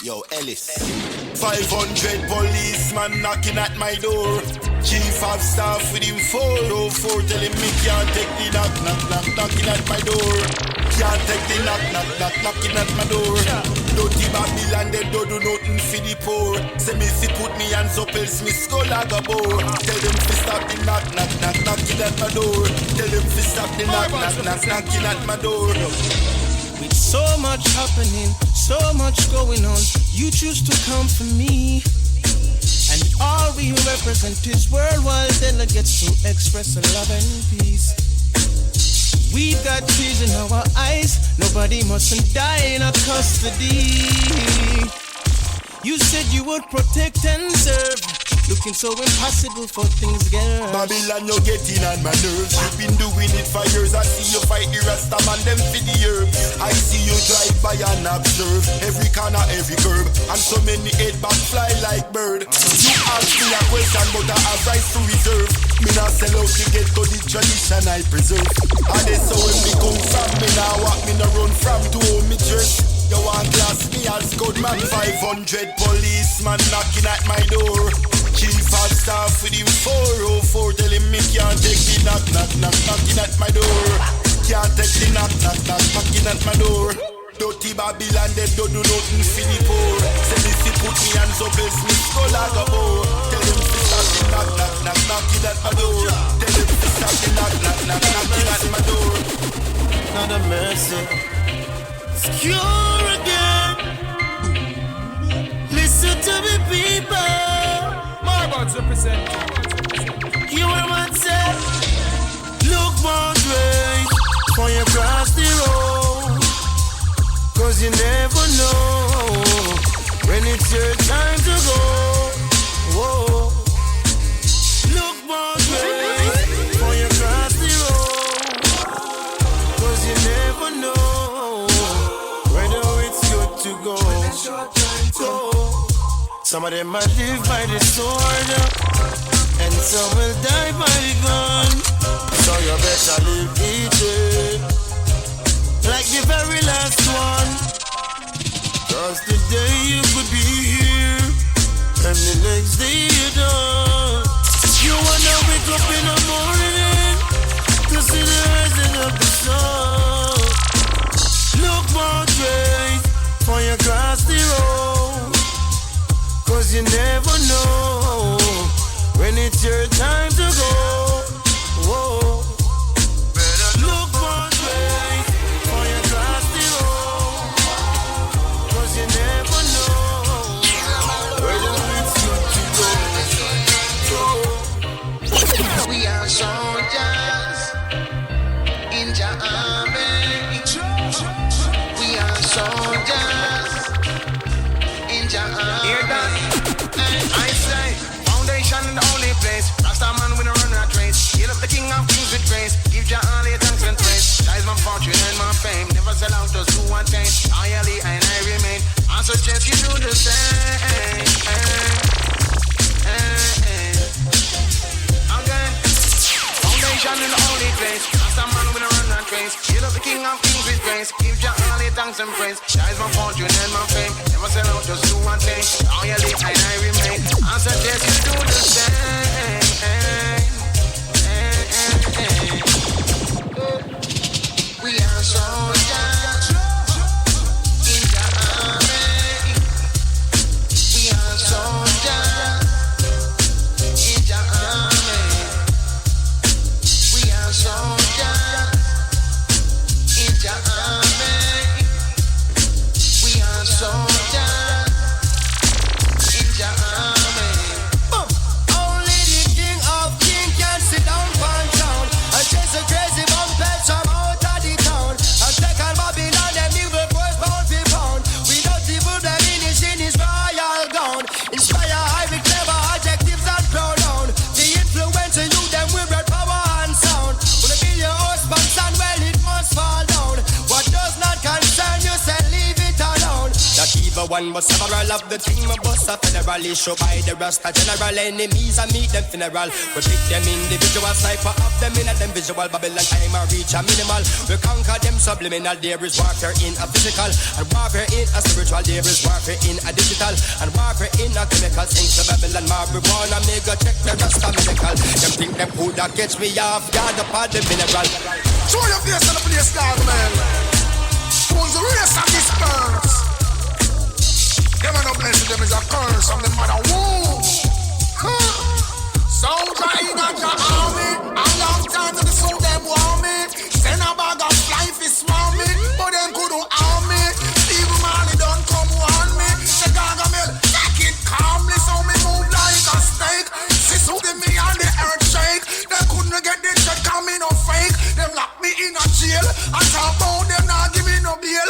Yo, Ellis. 500 policemen knocking at my door. Chief of staff with him 404 telling me can't take the knock, knocking at my door. Can't take the knock, knocking at my door. Dirty Babylon, they don't do nothing for the poor. Say me fi put me hands up, else me skull like a bore. Tell them fi stop the knock, knocking at my door. Tell them fi stop the knock, knocking at my door. With so much happening, so much going on, you choose to come for me. And all we represent is worldwide delegates to express a love and peace. We've got tears in our eyes, nobody mustn't die in our custody. You said you would protect and serve, looking so impossible for things, girl. Babylon, you're getting on my nerves. You've been doing it for years. I see you fight the Rasta man, them for the herbs. I see you drive by and observe every corner, every curb, and so many head back fly like bird. You ask me a question, but I have rights to reserve. Me not sell out to get to the tradition I preserve. And that's how when me come from, me now walk, me no run from to hold me dress. You want glass me as good man. 500 policemen knocking at my door. Chief of staff with him 404 telling me can't take the knock, knocking at my door. Can't take the knock, knocking at my door. Dirty Babylon, they don't do nothing for the poor. Say me fi put me hands up, else me skull like a bore. Tell them fi stop the knock, knocking at my door. Tell them fi stop the knock, knocking at my door. Not a mercy. Secure again. Listen to me, people. Marbots represent. You are what say. Look both ways for you cross the road. 'Cause you never know when it's your time to go. Whoa. Look both ways for you cross the road. 'Cause you never know whether it's good to go. Some of them might live by the sword, and some will die by the gun. So you better live each day like the very last one. 'Cause today you could be here, and the next day you don't. You wanna wake up in the morning to see the rising of the sun. Look both ways for you cross the road. 'Cause you never know when it's your time to go. Whoa. Better look both ways for you cross the road. 'Cause you never know whether it's good to go. We are soldiers in the army. We are soldiers in the army. I say, foundation in the only place. Rasta man we no run rat race. Heal up the king of kings with grace. Give Jah all your thanks and praise. That is my fortune and my fame. Never sell out just to attain. Loyally and I remain. I suggest you do the same. Again, foundation in the only place. Rasta man we no run rat race. Heal up the king of kings with grace. Give Jah all your thanks and praise. That is my fortune and my fame. Never sell out just to attain. Loyally and I remain. I suggest you do the same. We are soldiers in the army. We are soldiers in the army. We are soldiers in the army. We are soldiers in the army. Only the king of kings can sit down one town and chase a crazy bumpers from out of the town and take all my one but several of the thing. My boss a federal issue by the Rasta general. Enemies I meet them funeral. We pick them individual, cipher of them in a them visual. Babylon time I reach a minimal. We conquer them subliminal. There is warfare in a physical and warfare in a spiritual. There is warfare in a digital and warfare in a chemical. Things to Babylon marijuana. Me go check the Rasta medical. Them think them coulda catch me off guard upon the mineral. Show your face on the place, dog, man. Who's the race of this curse? Them are no blessing, them is a curse from the mother womb. Soldier in a your army, a long time to the soul them want me. Send a bag of life is swarm me, but them couldn't harm me. Steve Marley don't come warn me. The Gargamel, take it calmly, so me move like a snake. Sis who give me on the earth shake. They couldn't get this shit coming no fake. Them lock me in a jail. I talk about them not give me no bail.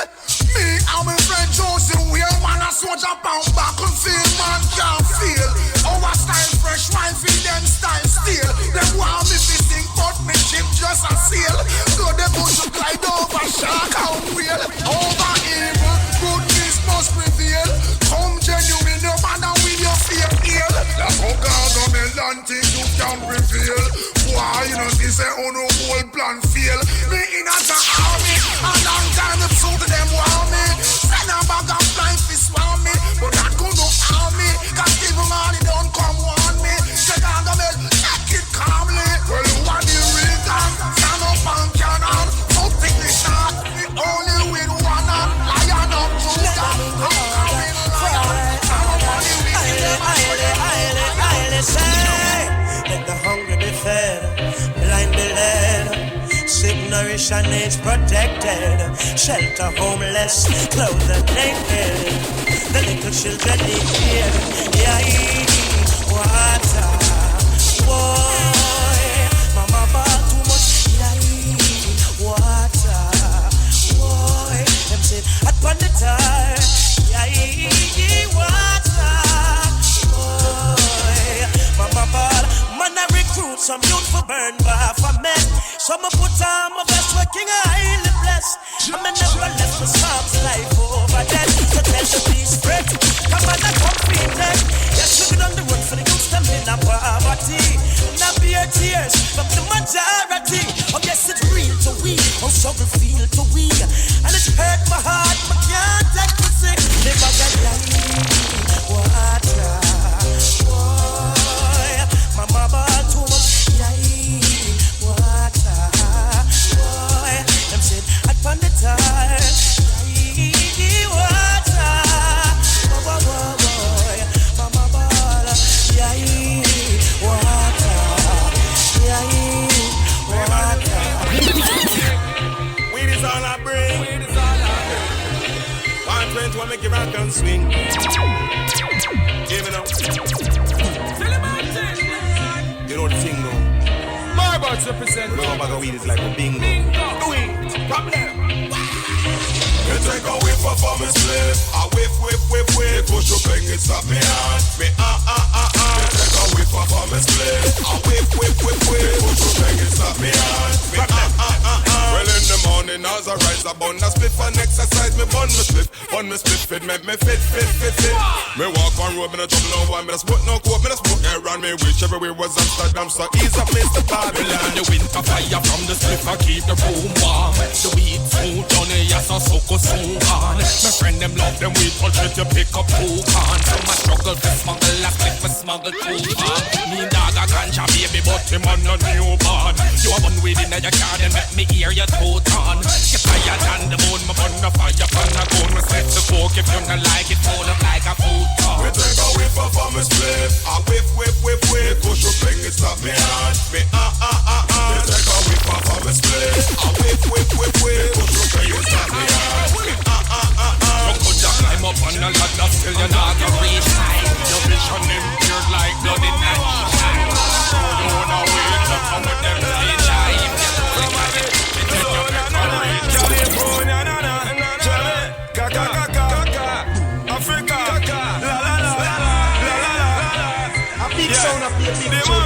Me and my friend Josie, we a man a soldier pound back and feel man can't feel. Our style fresh wine feel them style steel. Them want me to sing but me ship just a sail. So they push to glide over shark and whale. Over evil, goodness must prevail. Come genuine, no matter with your fear ill. That's how Gargamel and things you can prevail. Why you know this say on no whole plan fail. Me in a army, a long time the suit of them want me. Send a bag of life is want me, but that could no harm me. Cause Steve Marley don't come warn me. Say Gargamel, take it calmly. Well you want the reason, stand up and cannon. Don't think the shot, the only with one hand. Lion up Judah, I'm coming lion. I'm on the wicked. Let the hungry be fed, blind be led, sick, nourished and age protected, shelter homeless, clothed and naked. The little children need care, yeah, water, boy, mama bought too much, yeah, water, boy, them sit upon the tire, yeah, water, boy, mama bought. Man, I recruit some youth for burn bar for men. Some put on my best working, I highly blessed. I may never left my son's life over dead. So tell the peace spread. Come on, I come feed them. Yes, looking on the road for the youth, them in a poverty. Not beer tears from the majority. Oh, yes, it's real to we. Oh, struggle feel to we. And it hurt my heart, but can't take to see. Live a good life, water. Mama ball too much, yeah, water, boy. Them said upon the tire, yeah, water, boy. Mama ball, yeah, water, Weed is all I bring. 120 when me give out gun swing. Give me now. You know the thing though. My about to represent. You know a bag of weed is like a bingo. Do it. Problem. Me take a whiff off of me slip. A whiff. Push your pen, it stop me on. Me Me take a whiff off of me slip. A whiff. Push your pen, it stop me on. Me Well in the morning as I rise, I bun a split for exercise. Me bun me split, fit, make me fit. Me walk on road, me no trouble no one. Me no smoke no coke, me no smoke air around me. Wish everywhere was Amsterdam, so ease up, Mr. Babylon. The winter fire from the spliff, I keep the room warm. The weed smooth on it, yes, I so on. My friend them love them weed, touch it, you pick up cool can. So my struggle to smuggle, I split me smuggle cool can. Me dog a ganja baby, but him on no newborn. You a bun weed in your car, then make me hear your toe on. Get tired than the bone, my bun the fire from the gun. We set the coke if you don't like it, hold up like a food car. Me take a whiff off of me split. A whiff. Push your pen, it stop me on. Me Me take a whiff off of me split. A whiff. Push your pen, it stop me on. Me You could just climb up on the ladder, still you're not gonna reach high. Your vision impaired like blood in the heat. You wanna wake up and with them stage high. California, Africa, a big sound up here, big tune.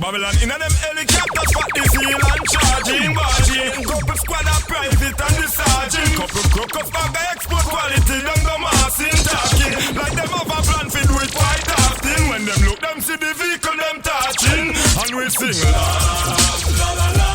Babylon in them helicopters, but the seal and charging, barging. Couple squad of private and the sergeant. Couple crook of bag export quality, them the massing talking. Like them have a plan fit with white often. When them look, them see the vehicle, them touching. And we sing la la la la.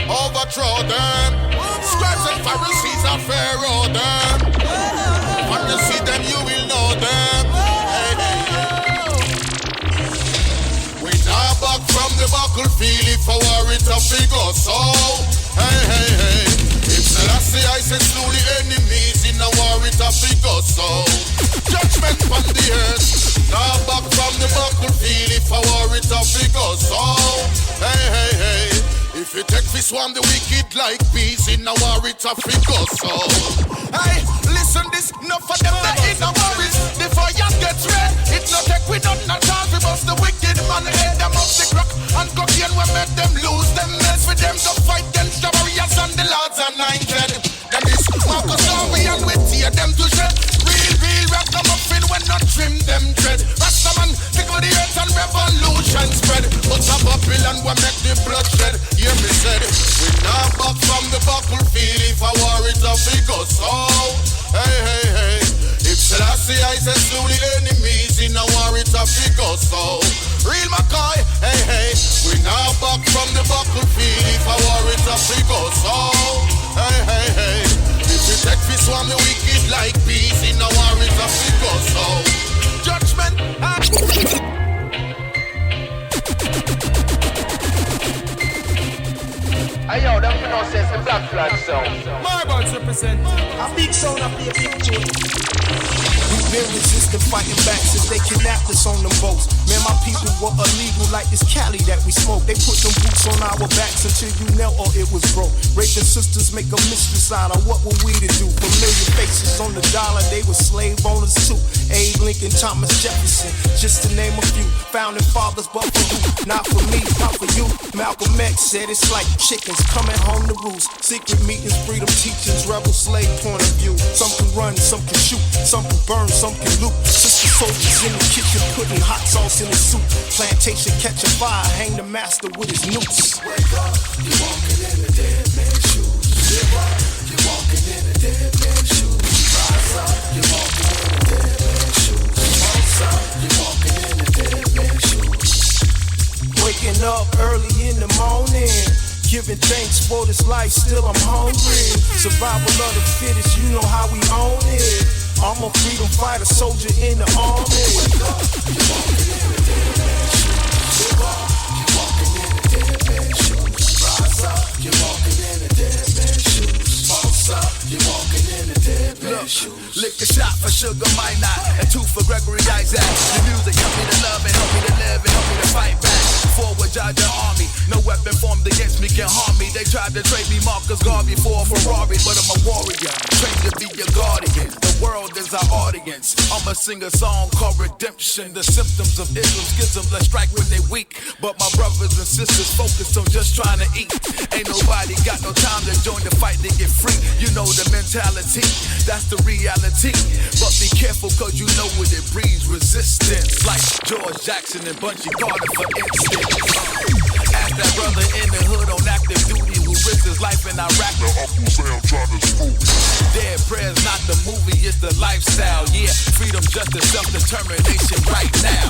Overthrow them. Scribes and Pharisees are Pharaoh them. When you see them, you will know them. Hey, hey, hey. We now back from the battlefield if a war it a figure so. Hey, hey, hey. If Selassie I say slew the enemies in a war it a figure so. Judgment from the earth. Now back from the battlefield if a war it a figure so. Hey, hey, hey. If you take this one, the wicked like bees in a war, it's a figure so. Hey, listen this, enough of them that in a worries. The fire gets red, it no take we don't not chance. We bust the wicked man, head them up the crack. And cocaine we make them lose them mess with them to fight against the warriors and the lords anointed. Them is Marcus Garvey and we tear them to shred. Real rap them up in when not trim them dread. Rastaman, tickle the earth and revolution spread. But a Babylon we make the bloodshed. Hear me said, we now back from the battlefield if a war is a figure so. Hey, hey, hey. If Selassie I say slew the enemies in a war it's a figure so. Real McCoy, hey, hey. We now back from the battlefield if a war is a figure so. Hey, hey, hey. If you take this one the wicked like bees in a war it's a figure so. Judgment Hey yo, them no sense the Black Flag sound. Marbles represent. A big sound of the big tune. We've been resisting, fighting back since they kidnapped us on them boats. Man, my people were illegal like this Cali that we smoke. They put them boots on our backs until you knelt or it was broke. Raping sisters make a mistress out of what were we to do? Familiar faces on the dollar, they were slave owners too. Abe Lincoln, Thomas Jefferson, just to name a few. Founding fathers, but for you, not for me, not for you. Malcolm X said it's like chickens coming home to roost. Secret meetings, freedom teachings, rebel slave point of view. Some can run, some can shoot, some can burn, some can loot. Sister soldiers in the kitchen putting hot sauce in the soup. Plantation catch a fire, hang the master with his noose. Wake up, you're walking in the dead man's shoes. Live up, you're walking in the dead man's shoes. Rise up, you're walking in the dead man's shoes. Rise up, you're walking in the dead man's shoes. Waking up early in the morning, giving thanks for this life, still I'm hungry. Survival of the fittest, you know how we own it. I'm a freedom fighter, soldier in the army. Wake up, you're walking in the dead man's shoes. Live up, you're walking in the dead man's shoes. Rise up, you're walking in the dead man's shoes. Pulse up, you're walking in the dead man's shoes. Lick a shot for Sugar Minot and two for Gregory Isaac. The music help me to love and help me to live and help me to fight back. Forward Georgia Army, no weapon formed against me can harm me. They tried to trade me Marcus Garvey for a Ferrari, but I'm a warrior, trained to be your guardian. The world is our audience. I'ma sing a song called Redemption. The symptoms of Islam schism, let's strike when they weak. But my brothers and sisters focused on just trying to eat. Ain't nobody got no time to join the fight to get free. You know the mentality, that's the reality. But be careful cause you know what it breeds resistance. Like George Jackson and Bunchy Carter for instance. Ask that brother in the hood on active duty who risked his life in Iraq. Now Uncle Sam trying to spook. Dead prayers not the movie, it's the lifestyle. Yeah, freedom, justice, self-determination right now.